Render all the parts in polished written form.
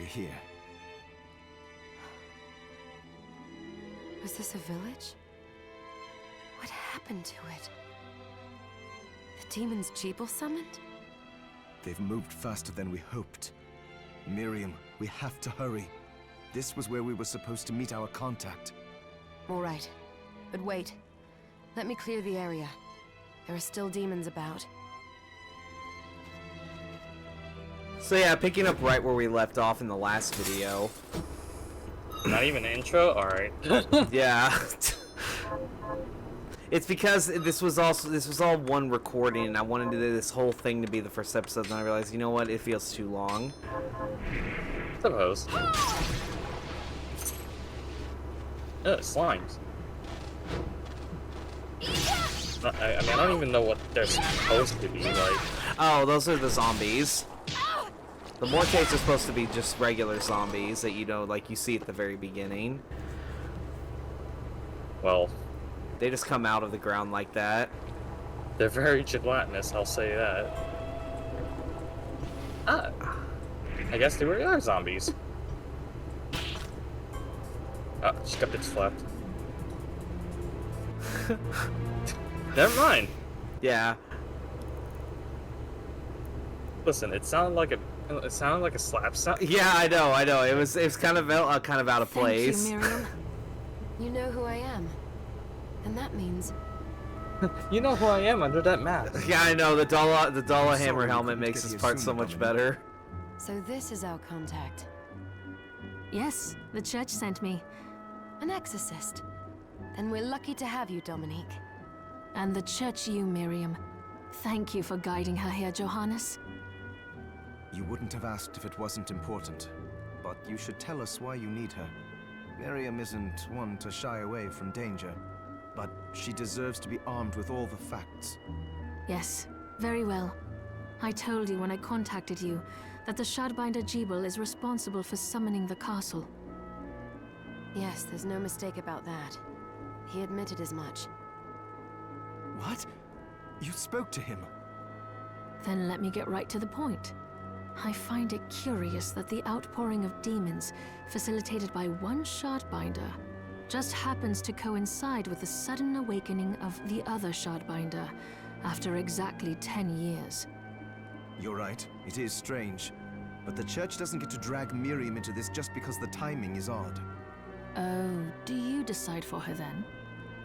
here. Was this a village? What happened to it? The demons Dreel summoned? They've moved faster than we hoped. Miriam, we have to hurry. This was where we were supposed to meet our contact. All right. But wait. Let me clear the area. There are still demons about. So yeah, picking up right where we left off in the last video. Not even an intro? Alright. Yeah. It's because this was all one recording, and I wanted this whole thing to be the first episode, and I realized, you know what, it feels too long. Suppose. Ugh, slimes. I mean, I don't even know what they're supposed to be like. Oh, those are the zombies. The Mortates are supposed to be just regular zombies that you know, like you see at the very beginning. Well, They just come out of the ground like that. they're very gelatinous, I'll say that. Ah, I guess they were are zombies. Oh, she got bitch slapped. Never mind. Yeah. Listen, it sounded like a slap sound. Yeah, I know. It was kind of out of place. Thank you, Miriam. You know who I am. And that means... You know who I am under that mask. Yeah, I know. The Dala Sorry hammer we helmet couldn't makes get this here part so sooner, much Dominic. better. So this is our contact. Yes, the church sent me. An exorcist. Then we're lucky to have you, Dominique. And the church you, Miriam. Thank you for guiding her here, Johannes. You wouldn't have asked if it wasn't important. But you should tell us why you need her. Miriam isn't one to shy away from danger. But she deserves to be armed with all the facts. Yes, very well. I told you when I contacted you that the Shardbinder Dreel is responsible for summoning the castle. Yes, there's no mistake about that. He admitted as much. What? You spoke to him? Then let me get right to the point. I find it curious that the outpouring of demons, facilitated by one Shardbinder, just happens to coincide with the sudden awakening of the other Shardbinder after exactly 10 years. You're right, it is strange. But the church doesn't get to drag Miriam into this just because the timing is odd. Oh, do you decide for her then?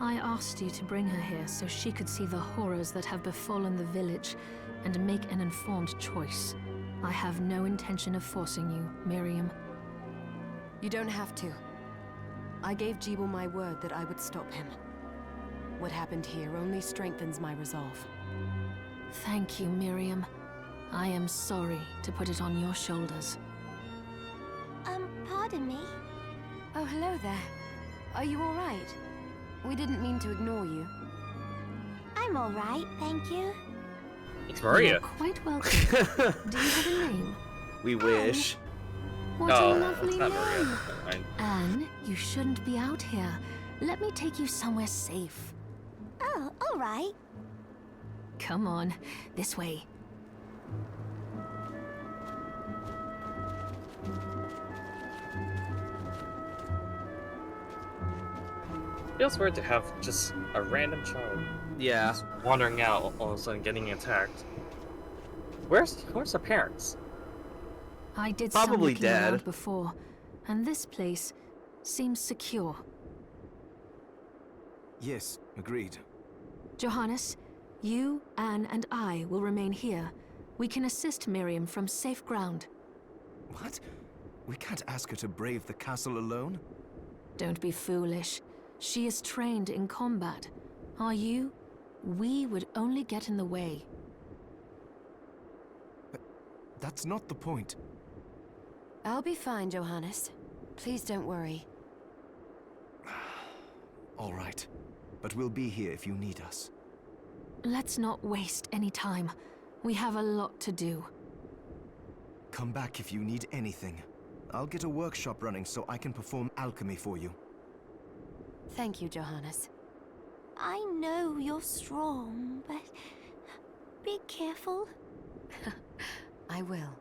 I asked you to bring her here so she could see the horrors that have befallen the village and make an informed choice. I have no intention of forcing you, Miriam. You don't have to. I gave Dreel my word that I would stop him. What happened here only strengthens my resolve. Thank you, Miriam. I am sorry to put it on your shoulders. Pardon me? Oh, hello there. Are you all right? We didn't mean to ignore you. I'm all right, thank you. It's Maria. You're quite welcome. Do you have a name? We wish. What Oh, a lovely it's not name. Maria. Never mind. Anne, you shouldn't be out here. Let me take you somewhere safe. Oh, all right. Come on, this way. Feels weird to have just a random child Yeah. just wandering out all of a sudden getting attacked. Where's her parents? I did Probably some looking dead. around before, and this place seems secure. Yes, agreed. Johannes, you, Anne, and I will remain here. We can assist Miriam from safe ground. What? We can't ask her to brave the castle alone? Don't be foolish. She is trained in combat. Are you? We would only get in the way. That's not the point. I'll be fine, Johannes. Please don't worry. All right. But we'll be here if you need us. Let's not waste any time. We have a lot to do. Come back if you need anything. I'll get a workshop running so I can perform alchemy for you. Thank you, Johannes. I know you're strong, but be careful. I will.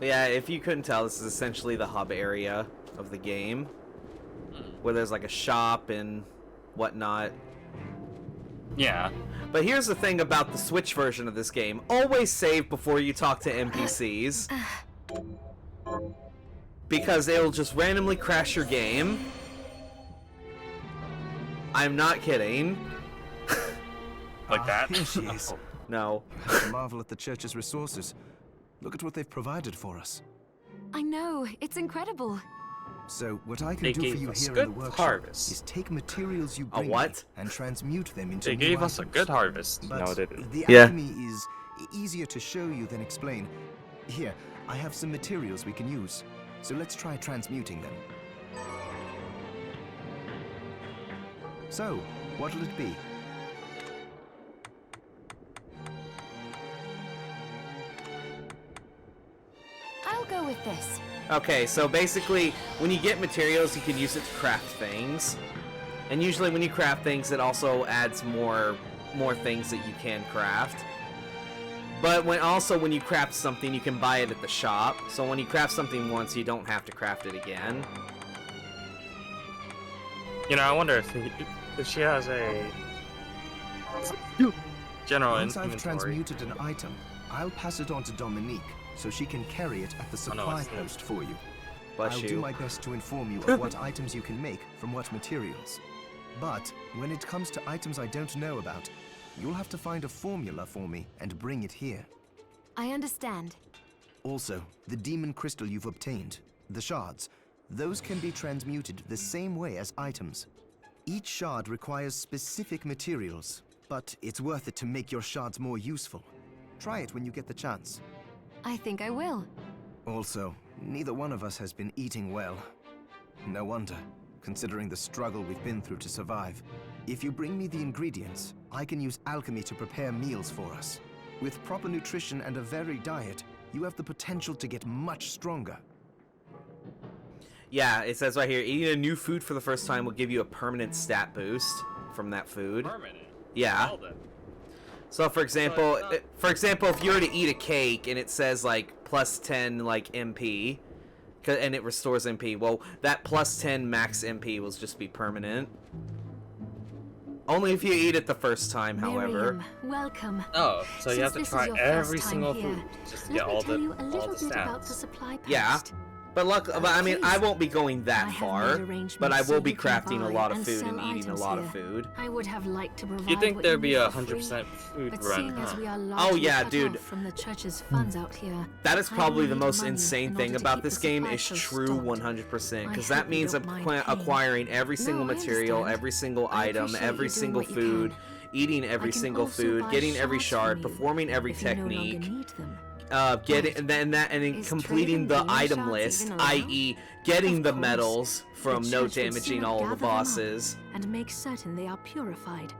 Yeah, if you couldn't tell, this is essentially the hub area of the game, where there's like a shop and whatnot. Yeah. But here's the thing about the Switch version of this game. Always save before you talk to NPCs. Because it'll just randomly crash your game. I'm not kidding. Like that? Here she is. No. You have to marvel at the church's resources. Look at what they've provided for us. I know, it's incredible. So, what I can They do for gave you us here good in the workshop harvest. is take materials you A bring what? me and transmute them into They new gave us a items. good harvest. But No, they didn't. the Yeah. alchemy is easier to show you than explain. Here, I have some materials we can use. So let's try transmuting them. So, what'll it be? I'll go with this. Okay, so basically, when you get materials, you can use it to craft things. And usually when you craft things, it also adds more things that you can craft. But when you craft something, you can buy it at the shop. So when you craft something once, you don't have to craft it again. You know, I wonder if she has a general Once I've inventory. transmuted an item, I'll pass it on to Dominique so she can carry it at the Oh, no, supply it's not. post for you. Bless I'll you. do my best to inform you of what items you can make from what materials. But when it comes to items I don't know about, you'll have to find a formula for me and bring it here. I understand. Also, the demon crystal you've obtained, the shards, those can be transmuted the same way as items. Each shard requires specific materials, but it's worth it to make your shards more useful. Try it when you get the chance. I think I will. Also, neither one of us has been eating well. No wonder, considering the struggle we've been through to survive. If you bring me the ingredients, I can use alchemy to prepare meals for us. With proper nutrition and a varied diet, you have the potential to get much stronger. Yeah, it says right here, eating a new food for the first time will give you a permanent stat boost from that food. Permanent. Yeah. Well then. So for example, So it's if you were to eat a cake and it says like plus 10 like MP, and it restores MP, well that plus 10 max MP will just be permanent. Only if you eat it the first time, however. Miriam, welcome. Oh, so you have Since to this is try your every first time single here, food just to let get me all tell the you a little bit about the stats. supply post. Yeah. But I mean, I won't be going I that have far, made arrangements but I so will be you can crafting a buy lot of and food sell and eating a items lot of here. food. I would have liked to provide You think what there'd be need a for free, 100% food but run, seeing as huh? we are largely yeah, cut dude. off from the church's funds out here, That is I probably will the need most money insane in thing order to about keep this the game supply is post true stocked. 100%, because I that hope you means don't mind paying. acquiring every single No, I material, understand. every single I item, appreciate every you doing single what you food, can. eating every I can single also food, buy getting every shards shard, from you performing every if you no longer technique, need them. getting Right. and then Is completing trading the demon item shards list, even allowed? i.e., getting Of the course. medals from The no church would damaging sooner all the gather them up bosses. and make certain they are purified.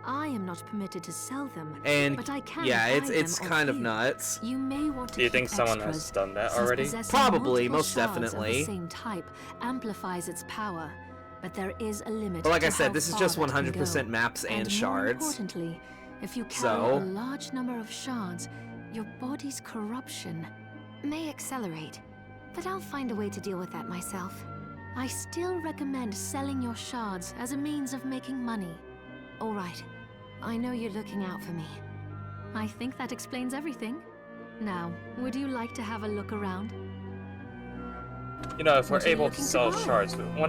I am not permitted to sell them, And but I can yeah, buy it's them kind off of you. nuts. You may want to Do you keep think someone has extras, done that since already? possessing Probably, multiple most shards definitely. Of the same type amplifies its power, but there is a limit. But like to I said, how this is far just that can 100% go. maps and More shards. importantly, if you carry So- a large number of shards, your body's corruption. May accelerate, but I'll find a way to deal with that myself. I still recommend selling your shards as a means of making money. All right. I know you're looking out for me. I think that explains everything. Now, would you like to have a look around? You know, if we're What are you able to looking to sell buy? shards, I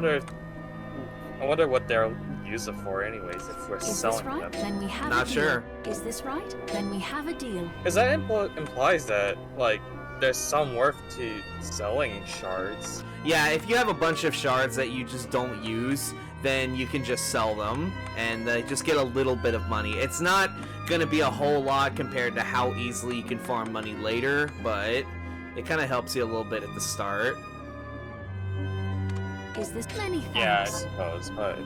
wonder what they'll use it for anyways if we're Is this selling right? them. Then we have Not a deal. sure. Is this right? Then we have a deal. Because that implies that, like, there's some worth to selling shards. Yeah, if you have a bunch of shards that you just don't use, then you can just sell them and just get a little bit of money. It's not gonna be a whole lot compared to how easily you can farm money later, but it kind of helps you a little bit at the start. Is this many thanks? Yeah, I suppose, but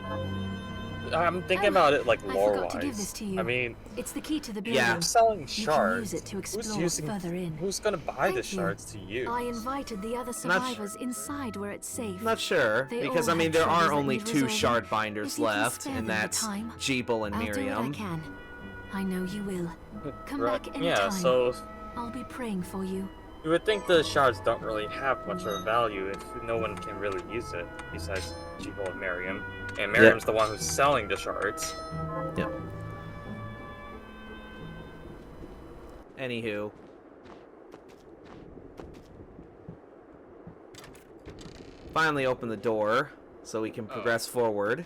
I'm thinking about it like I lore-wise. forgot to give this to you. I mean, It's the key to the building. Yeah. I'm selling You can shards. use it to Who's explore using? further in. Who's gonna buy the Thank you. shards to use? I invited the other Not sh- survivors inside where it's safe. I'm not sure, They because all I mean had there troubles are that only need 2 resolving. shard binders If you can left, spare and them the that's time, Jeeble and I'll do what I Miriam. can. I know you will. Come Right. back Yeah, anytime. so I'll be praying for you. You would think the shards don't really have much of a value if no one can really use it besides Jeeble and Miriam. And Miriam's the one who's selling the shards. Yep. Anywho. Finally open the door so we can progress forward.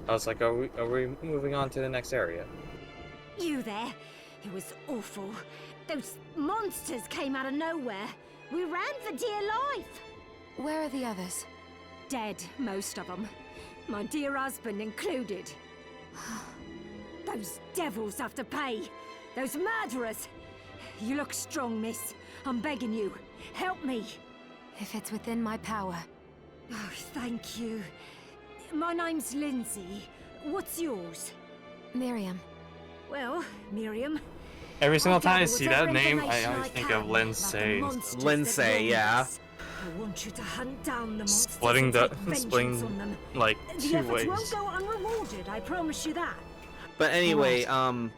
I was like, are we moving on to the next area? You there? It was awful. Those monsters came out of nowhere. We ran for dear life. Where are the others? Dead, most of them. My dear husband included. Those devils have to pay. Those murderers. You look strong, miss. I'm begging you. Help me. If it's within my power. Oh, thank you. My name's Lindsay. What's yours? Miriam. Well, Miriam. Every single I'll time I gather see whatever that name, I information always think can of about the Lindsay. monsters that Lindsay, wronged yeah. us. I want you to hunt down the monsters Splitting and the- take vengeance splitting on them. like The 2 efforts ways. won't go unrewarded, I promise you that. But anyway, I'll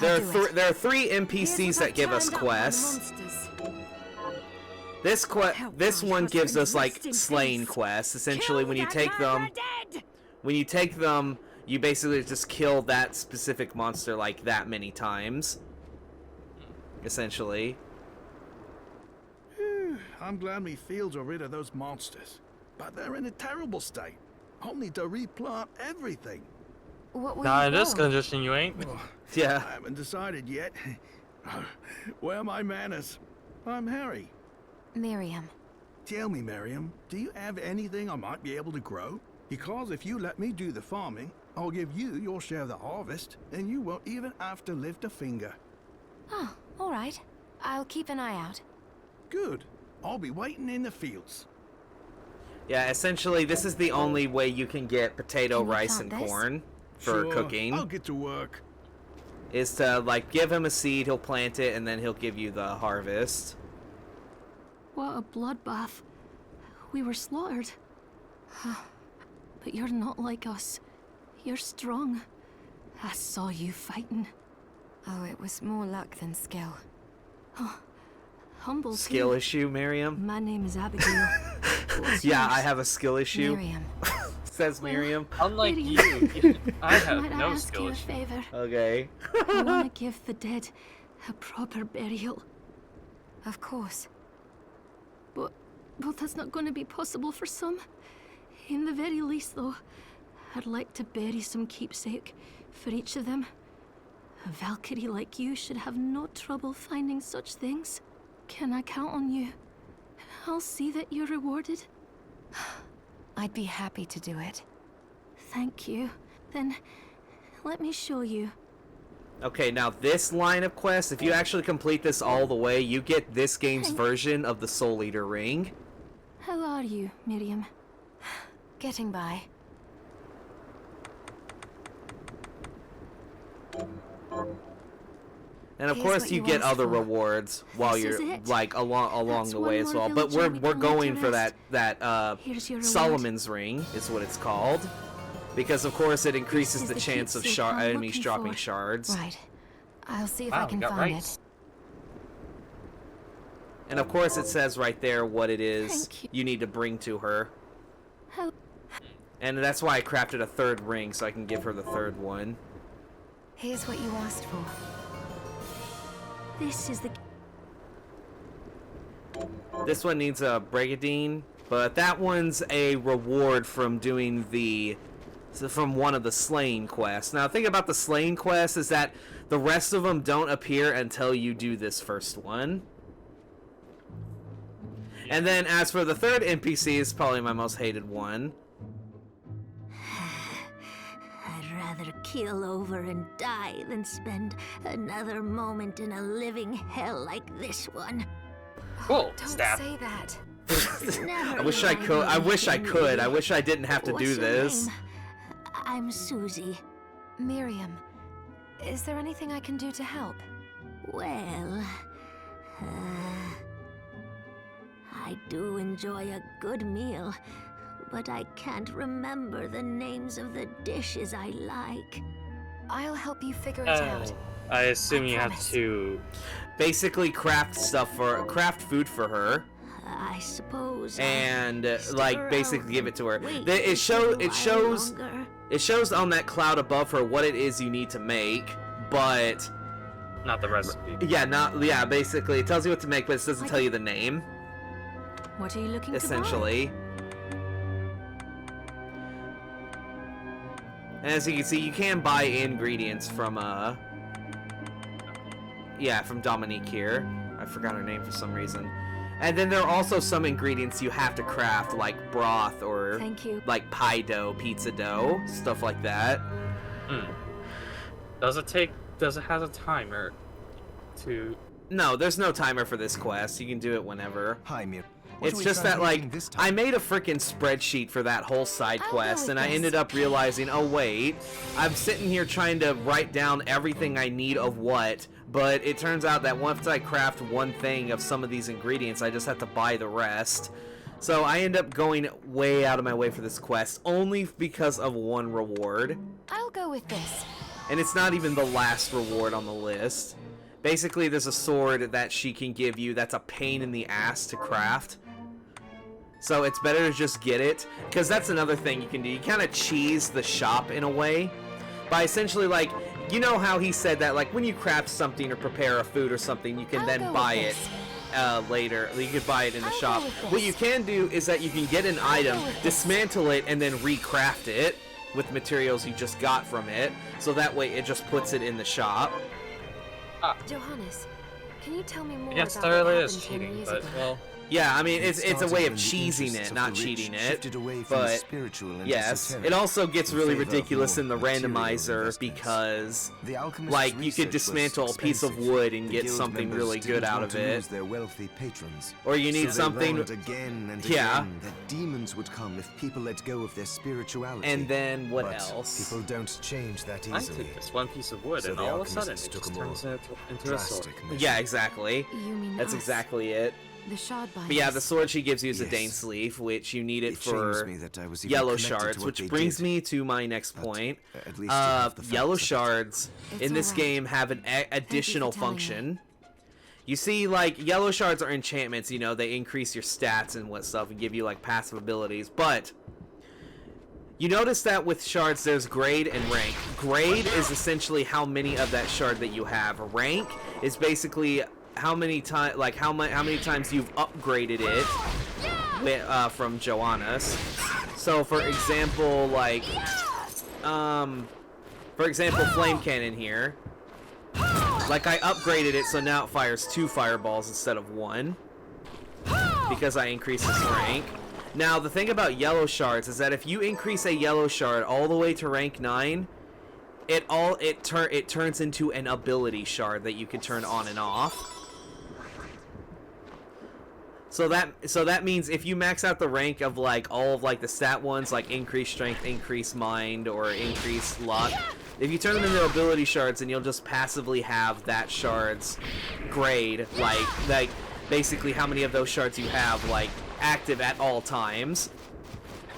there do it. are 3 Here's NPCs what that give I've us turned up by the quests. monsters. This my one gives husband us like rest in slaying peace. quests. Essentially, Kill when you that take them, murderer dead! you basically just kill that specific monster like that many times. Essentially. I'm glad me fields are rid of those monsters. But they're in a terrible state. I'll need to replant everything. What will Nah, you in this grow? condition you ain't. Yeah. I haven't decided yet. Where are my manners? I'm Harry. Miriam. Tell me, Miriam, do you have anything I might be able to grow? Because if you let me do the farming, I'll give you your share of the harvest, and you won't even have to lift a finger. Oh, all right. I'll keep an eye out. Good. I'll be waiting in the fields. Yeah, essentially, this is the only way you can get potato, Can we rice, plant and this? corn for Sure, cooking. I'll get to work. Is to, like, give him a seed, he'll plant it, and then he'll give you the harvest. What a bloodbath. We were slaughtered. But you're not like us. You're strong. I saw you fighting. Oh, it was more luck than skill. Humble too. Skill issue, Miriam? My name is Abigail. What's Yeah, yours? I have a skill issue, Miriam. says Well, Miriam. Unlike Miriam. you, I have Might I no ask skill you a issue. favor? Okay. I want to give the dead a proper burial. Of course. But that's not going to be possible for some. In the very least, though, I'd like to bury some keepsake for each of them. A Valkyrie like you should have no trouble finding such things. Can I count on you? I'll see that you're rewarded. I'd be happy to do it. Thank you. Then, let me show you. Okay, now this line of quests, if you actually complete this all the way, you get this game's version of the Soul Eater ring. How are you, Miriam? Getting by. And of Here's course what you you get asked other for. rewards while This you're is it. like along That's the one way as more well. But villager we're we can going let for rest. that Here's your reward. Solomon's ring is what it's called. Because of course it increases is the the chance of keepsake I'm enemies looking dropping for. shards. Right. I'll see if Wow, I can got find right. it. And of course it says right there what it is Thank you. you need to bring to her. How? And that's why I crafted a third ring so I can give her the third one. Here's what you asked for. This is the... This one needs a Brigadine, but that one's a reward from doing from one of the slaying quests. Now, the thing about the slaying quests is that the rest of them don't appear until you do this first one. And then as for the third NPC, it's probably my most hated one. I'd rather keel over and die than spend another moment in a living hell like this one. Cool. Don't Stab. say that. I wish I could. I wish I could. I wish I didn't have to What's do your this. name? I'm Susie. Miriam, is there anything I can do to help? Well, I do enjoy a good meal, but I can't remember the names of the dishes I like. I'll help you figure it Oh. out. I assume you have to. Basically, craft food for her, I suppose. and Stick like basically around give it to her. and wait It a shows while longer. it shows on that cloud above her what it is you need to make, but Not the recipe. yeah, basically it tells you what to make, but it doesn't tell you the name. What are you looking Essentially. And as you can see, you can buy ingredients from from Dominique here. I forgot her name for some reason. And then there are also some ingredients you have to craft, like broth or Thank you. like pie dough, pizza dough, stuff like that. Does it have a timer to? No, there's no timer for this quest. You can do it whenever. Hi, Mir. What It's are we just that, translating like, this I time? made a freaking spreadsheet for that whole side I'll go quest, with and I this. ended up realizing, oh wait, I'm sitting here trying to write down everything I need of what, but it turns out that once I craft one thing of some of these ingredients, I just have to buy the rest. So I end up going way out of my way for this quest, only because of one reward. I'll go with this. And it's not even the last reward on the list. Basically, there's a sword that she can give you that's a pain in the ass to craft. So it's better to just get it, because that's another thing you can do. You kind of cheese the shop in a way by essentially, like, you know how he said that, like, when you craft something or prepare a food or something, you can I'll then go buy with it this. later. You could buy it in the I'll go shop. with this. What you can do is that you can get an item, go with this. dismantle it, and then recraft it with materials you just got from it. So that way it just puts it in the shop. Johannes, can you tell me more Yes, about thoroughly what is happened 10 cheating, years but ago? well. Yeah, I mean, it's a started way of when the cheesing interests it, of not the rich cheating it. shifted away from the But spiritual into yes, esoteric it also gets in really favor of ridiculous more in the material randomizer investments. because, The alchemist's like, you could research was dismantle a piece of expensive. wood and The get guild something members really good didn't out want of to it. lose their wealthy patrons. Or you need So they something, warned again and Yeah. again that demons would come if people let go of their spirituality. and then what But else? people don't change that I easily. took this one piece of wood, So and the all of a sudden alchemists it took just a more turns into a sword. Drastic measure. Yeah, exactly. You mean That's us, exactly it. the shard binders. But yeah, the sword she gives you is a Yes. Dane sleeve, which you need it It shames for me that I was even yellow connected to shards, what which they brings did. me to my next But point. at least you have the Yellow facts of it. shards It's in this alright. game have an additional telling me. function. You see, like, yellow shards are enchantments, you know, they increase your stats and what stuff and give you, like, passive abilities, but you notice that with shards there's grade and rank. Grade is essentially how many of that shard that you have. Rank is basically how many times, like, how many times you've upgraded it from Joanna's. So, for example, like, Flame Cannon here. Like, I upgraded it, so now it fires 2 fireballs instead of 1. Because I increased its rank. Now, the thing about yellow shards is that if you increase a yellow shard all the way to rank 9, it turns into an ability shard that you can turn on and off. So that means if you max out the rank of, like, all of, like, the stat ones, like increased strength, increased mind, or increased luck, if you turn them into ability shards, then you'll just passively have that shard's grade, like basically how many of those shards you have, like, active at all times.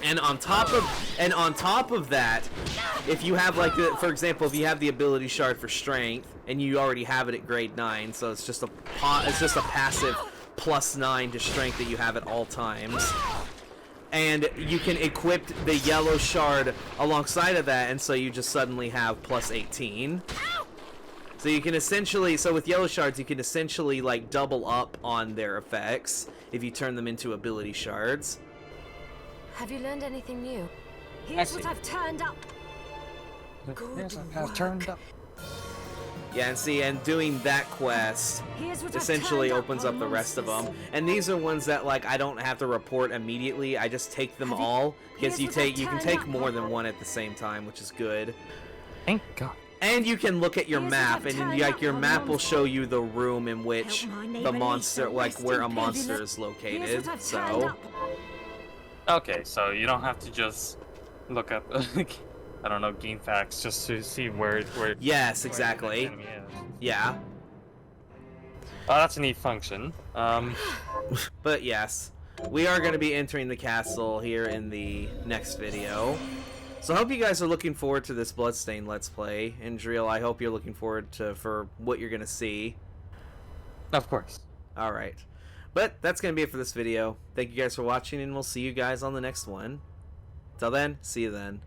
And on top of that, if you have, like, for example, if you have the ability shard for strength and you already have it at grade 9, so it's just a passive +9 to strength that you have at all times. And you can equip the yellow shard alongside of that, and so you just suddenly have +18. So you can essentially, with yellow shards, you can essentially, like, double up on their effects if you turn them into ability shards. Have you learned anything new? Here's what I've turned up. Yes, I've turned up. Yeah, and doing that quest Here's what I've essentially turned up opens on up the rest of them. monsters. And these are ones that, like, I don't have to report immediately. I just take them Have you- all because here's what I've you can turned take up more on- than one at the same time, which is good. Thank God. And you can look at your Here's what map, I've and turned like up your on map will monsters. show you the room in which Help my neighbor the Lisa monster, like rest where in a monster peace. is Here's located. what I've turned So up. Okay, so you don't have to just look up, I don't know, game facts just to see where yes, where the exactly. enemy is. Yeah, Oh, that's a neat function. but yes, we are going to be entering the castle here in the next video. So I hope you guys are looking forward to this Bloodstained Let's Play. And Dreel, I hope you're looking forward for what you're going to see. Of course. Alright. But that's going to be it for this video. Thank you guys for watching, and we'll see you guys on the next one. Till then, see you then.